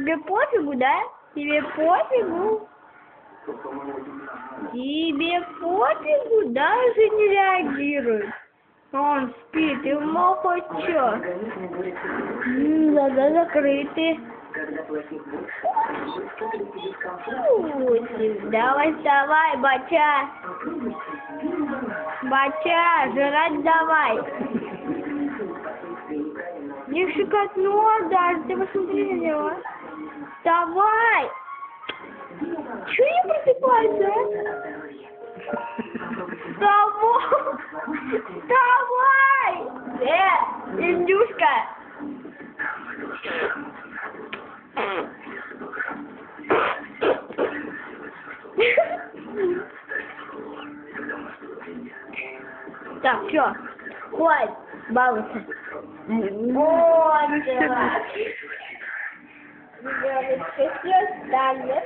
Тебе пофигу, да? Тебе пофигу? Тебе пофигу, даже не реагирует. Он спит, ему хоть что. Глаза закрыты. Давай, вставай, бача. Бача, жрать давай. Не шикотно даже, ты посмотри на него. Вставай. Чего не просыпается, а? Вставай! Вставай! Индюшка! Так, все, хватит баловаться. Вот, девочка, все станет.